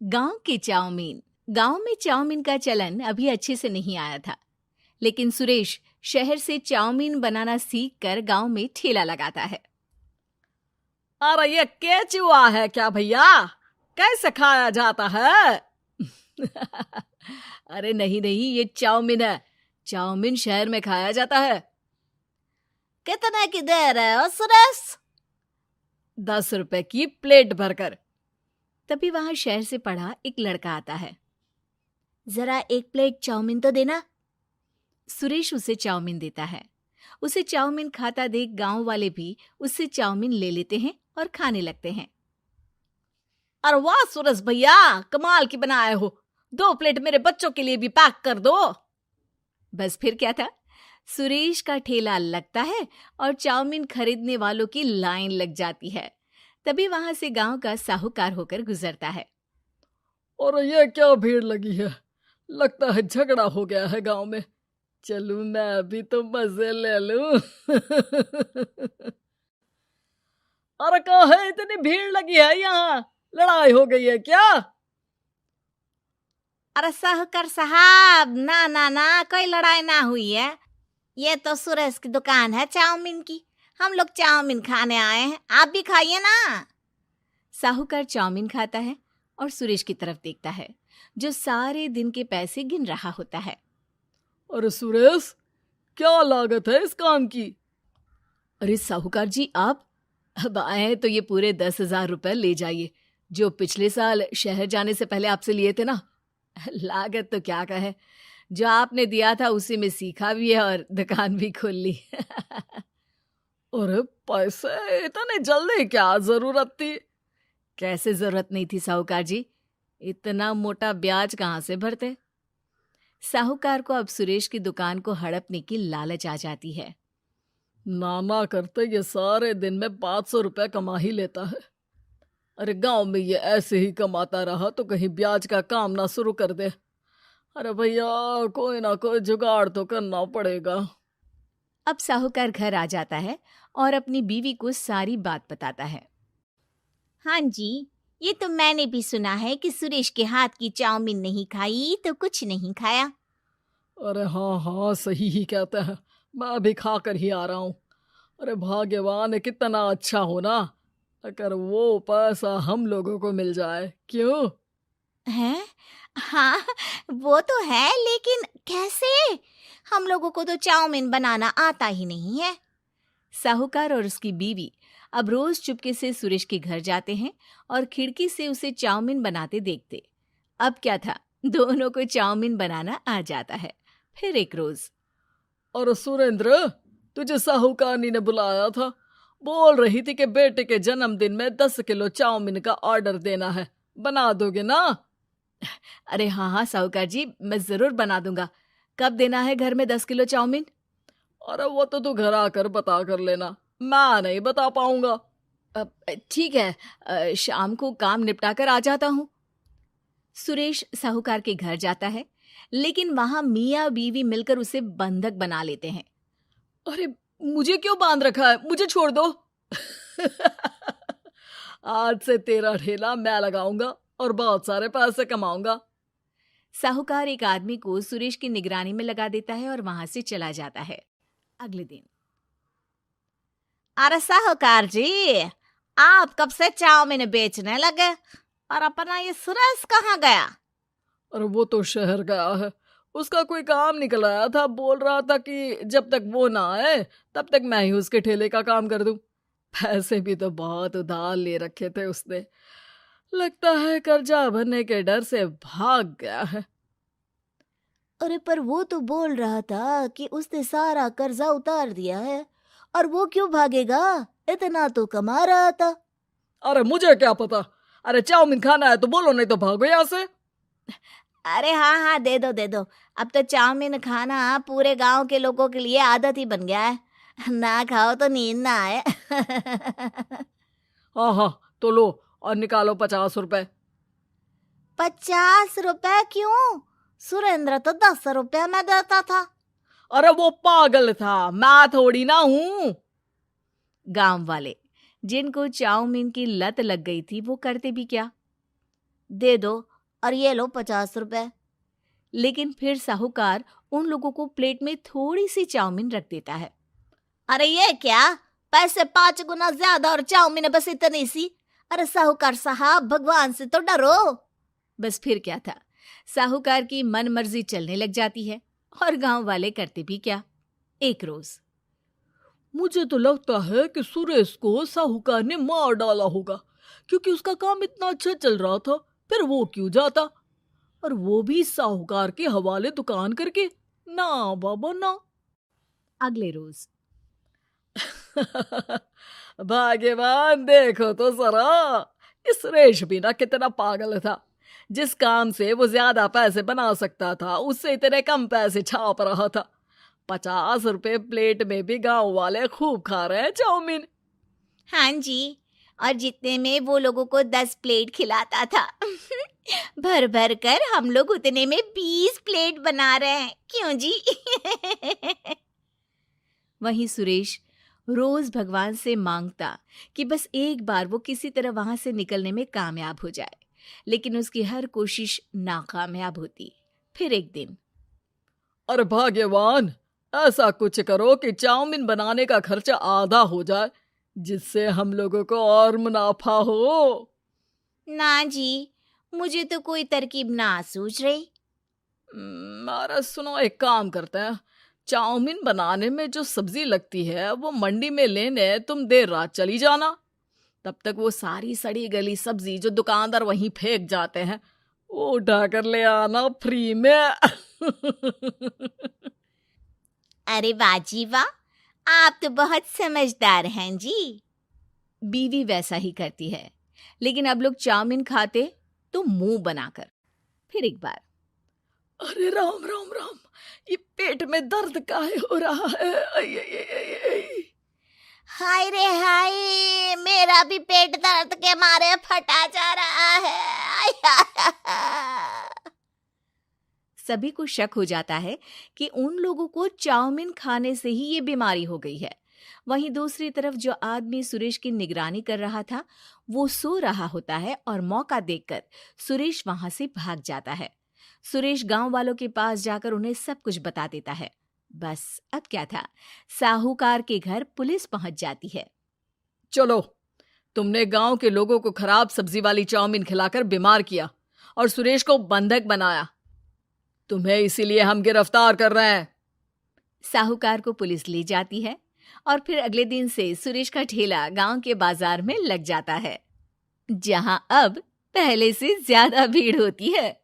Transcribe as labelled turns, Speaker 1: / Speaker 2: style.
Speaker 1: गांव की चाउमीन। गांव में चाउमीन का चलन अभी अच्छे से नहीं आया था, लेकिन सुरेश शहर से चाउमीन बनाना सीखकर गांव में ठेला लगाता है।
Speaker 2: अरे ये केचुआ है क्या भैया? कैसे खाया जाता है?
Speaker 1: अरे नहीं नहीं, ये चाउमीन है। चाउमीन शहर में खाया जाता है।
Speaker 2: कितने की दे रहे हो सुरेश?
Speaker 1: 10 रुपए की प्लेट भरकर। तभी वहां शहर से पढ़ा एक लड़का आता है। जरा एक प्लेट चाउमीन तो देना। सुरेश उसे चाउमीन देता है। उसे चाउमीन खाता देख गांव वाले भी उससे चाउमीन ले लेते हैं और खाने लगते हैं।
Speaker 2: अरे वाह सुरेश भैया, कमाल की बनाए हो। 2 प्लेट मेरे बच्चों के लिए भी पैक कर दो।
Speaker 1: बस फिर क्या था, सुरेश का ठेला लगता है और चाउमीन खरीदने वालों की लाइन लग जाती है। तभी वहां से गांव का साहूकार होकर गुजरता है।
Speaker 2: और ये क्या भीड़ लगी है? लगता है झगड़ा हो गया है गांव में। चलूं मैं अभी तो मजे ले लूं। अरे कहाँ है, इतनी भीड़ लगी है यहाँ? लड़ाई हो गई है क्या?
Speaker 3: अरे साहूकार साहब, ना ना ना, कोई लड़ाई ना हुई है। ये तो सुरेश की दुकान है चाउमीन की। हम लोग चाउमीन खाने आए हैं, आप भी खाइए ना।
Speaker 1: साहूकार चाउमीन खाता है और सुरेश की तरफ देखता है, जो सारे दिन के पैसे गिन रहा होता है।
Speaker 2: अरे सुरेश, क्या लागत है इस काम की?
Speaker 1: अरे साहूकार जी, आप अब आए हैं तो ये पूरे 10,000 रुपए ले जाइए, जो पिछले साल शहर जाने से पहले आपसे लिए थे ना। लागत तो क्या कहे, जो आपने दिया था उसी में सीखा भी है और दुकान भी खोल ली।
Speaker 2: अरे पैसे इतने जल्दी क्या जरूरत थी?
Speaker 1: कैसे जरूरत नहीं थी साहूकार जी, इतना मोटा ब्याज कहाँ से भरते। साहूकार को अब सुरेश की दुकान को हड़पने की लालच आ जाती है।
Speaker 2: नाना करते ये सारे दिन में 500 रुपए कमा ही लेता है। अरे गांव में ये ऐसे ही कमाता रहा तो कहीं ब्याज का काम ना शुरू कर दे। अरे भैया, कोई ना कोई जुगाड़ तो करना पड़ेगा।
Speaker 1: अब साहूकार घर आ जाता है और अपनी बीवी को सारी बात बताता है।
Speaker 3: हाँ जी, ये तो मैंने भी सुना है कि सुरेश के हाथ की चाउमीन नहीं खाई तो कुछ नहीं खाया।
Speaker 2: अरे हाँ हाँ, सही ही कहते हैं। मैं अभी खा कर ही आ रहा हूँ। अरे भाग्यवान है, कितना अच्छा हो ना अगर वो पैसा हम लोगों को मिल जाए। क्यों?
Speaker 3: हैं? हाँ, वो तो है, लेकिन कैसे? हम लोगों को तो चाउमीन बनाना आता ही नहीं है।
Speaker 1: साहूकार और उसकी बीवी अब रोज चुपके से सुरेश के घर जाते हैं और खिड़की से उसे चाउमीन बनाते देखते। अब क्या था, दोनों को चाउमीन बनाना आ जाता है। फिर एक रोज,
Speaker 2: और सुरेंद्र, तुझे साहूकारनी ने बुलाया था। बोल रही थी कि बेटे के जन्मदिन में 10 किलो चाउमीन का ऑर्डर देना है। बना दोगे ना?
Speaker 1: अरे हाँ हाँ साहूकार जी, मैं जरूर बना दूंगा। कब देना है घर में 10 किलो चाउमीन?
Speaker 2: अरे वो तो तू घर आकर बता कर लेना, मैं नहीं बता पाऊंगा।
Speaker 1: ठीक है, शाम को काम निपटा कर आ जाता हूँ। सुरेश साहूकार के घर जाता है, लेकिन वहां मियाँ बीवी मिलकर उसे बंधक बना लेते हैं।
Speaker 2: अरे मुझे क्यों बांध रखा है? मुझे छोड़ दो। आज से तेरा ठेला मैं लगाऊंगा और बहुत सारे पैसे कमाऊंगा।
Speaker 1: साहूकार एक आदमी को सुरेश की निगरानी में लगा देता है और वहां से चला जाता है। अगले दिन,
Speaker 3: अरे साहूकार जी, आप कब से चाउमीन बेचने लगे और अपना ये सुरेश कहाँ गया?
Speaker 2: अरे वो तो शहर गया है, उसका कोई काम निकल आया था। बोल रहा था कि जब तक वो ना आए तब तक मैं ही उसके ठेले का काम कर दूं। पैसे भी तो बहुत उधार ले रखे थे उसने। लगता है कर्जा भरने के डर से भाग गया है।
Speaker 3: अरे पर वो तो बोल रहा था कि उसने सारा कर्जा उतार दिया है, और वो क्यों भागेगा? इतना तो कमा रहा था।
Speaker 2: अरे मुझे क्या पता। अरे चाउमीन खाना है तो बोलो, नहीं तो भागो यहाँ से।
Speaker 3: अरे हाँ हाँ, दे दो दे दो। अब तो चाउमीन खाना पूरे गांव के लोगों के लिए आदत ही बन गया है। ना खाओ तो नींद ना आए।
Speaker 2: हाँ हाँ, तो लो और निकालो 50 रुपए।
Speaker 3: 50 रुपए क्यों? सुरेंद्र तो 10 रुपए में देता था।
Speaker 2: अरे वो पागल था, मैं थोड़ी ना हूँ।
Speaker 1: गांव वाले, जिनको चाउमीन की लत लग गई थी, वो करते भी क्या?
Speaker 3: दे दो, और ये लो 50 रुपए।
Speaker 1: लेकिन फिर साहूकार उन लोगों को प्लेट में थोड़ी सी चाउमीन रख देता है।
Speaker 3: अरे ये क्या, पैसे 5 गुना ज्यादा और चाउमीन बस इतनी सी। अरे साहूकार साहब, भगवान से तो डरो।
Speaker 1: बस फिर क्या था, साहूकार की मन मर्जी चलने लग जाती है और गांव वाले करते भी क्या। एक रोज
Speaker 2: मुझे तो लगता है कि सुरेश को साहूकार ने मार डाला होगा, क्योंकि उसका काम इतना अच्छा चल रहा था, फिर वो क्यों जाता, और वो भी साहूकार के हवाले दुकान करके। ना बाबा ना।
Speaker 1: अगले रोज
Speaker 2: भाग्यवान, देखो तो जरा, इस सुरेश भी ना कितना पागल था। जिस काम से वो ज्यादा पैसे बना सकता था, उससे इतने कम पैसे छाप रहा था। 50 रुपए प्लेट में भी गांव वाले खूब खा रहे हैं चाउमीन।
Speaker 3: हाँ जी, और जितने में वो लोगों को 10 प्लेट खिलाता था भर भर कर हम लोग उतने में 20 प्लेट बना रहे हैं। क्यों जी?
Speaker 1: वहीं सुरेश रोज भगवान से मांगता कि बस एक बार वो किसी तरह वहां से निकलने में कामयाब हो जाए, लेकिन उसकी हर कोशिश नाकामयाब होती। फिर एक दिन,
Speaker 2: अरे भाग्यवान, ऐसा कुछ करो कि चाउमीन बनाने का खर्चा आधा हो जाए, जिससे हम लोगों को और मुनाफा हो।
Speaker 3: ना जी, मुझे तो कोई तरकीब ना सूझ रही।
Speaker 2: अरे सुनो, एक काम करते हैं। चाउमीन बनाने में जो सब्जी लगती है वो मंडी में लेने तुम देर रात चली जाना। तब तक वो सारी सड़ी गली सब्जी जो दुकानदार वहीं फेंक जाते हैं, वो उठा कर ले आना फ्री में।
Speaker 3: अरे वाह जी वाह, आप तो बहुत समझदार हैं जी।
Speaker 1: बीवी वैसा ही करती है, लेकिन अब लोग चाउमीन खाते तो मुंह बनाकर। फिर एक बार,
Speaker 2: अरे राम राम राम, ये पेट में दर्द काहे हो रहा है? आई, आई, आई, आई, आई।
Speaker 3: हाय रे हाय, मेरा भी पेट दर्द के मारे फटा जा रहा है।
Speaker 1: सभी को शक हो जाता है कि उन लोगों को चाउमीन खाने से ही ये बीमारी हो गई है। वहीं दूसरी तरफ जो आदमी सुरेश की निगरानी कर रहा था, वो सो रहा होता है और मौका देखकर सुरेश वहां से भाग जाता है। सुरेश गांव वालों के पास जाकर उन्हें सब कुछ बता देता है। बस अब क्या था, साहूकार के घर पुलिस पहुंच जाती है।
Speaker 2: चलो, तुमने गांव के लोगों को खराब सब्जी वाली चाउमीन खिलाकर बीमार किया और सुरेश को बंधक बनाया। तुम्हें इसीलिए हम गिरफ्तार कर रहे हैं।
Speaker 1: साहूकार को पुलिस ले जाती है और फिर अगले दिन से सुरेश का ठेला गांव के बाजार में लग जाता है, जहां अब पहले से ज्यादा भीड़ होती है।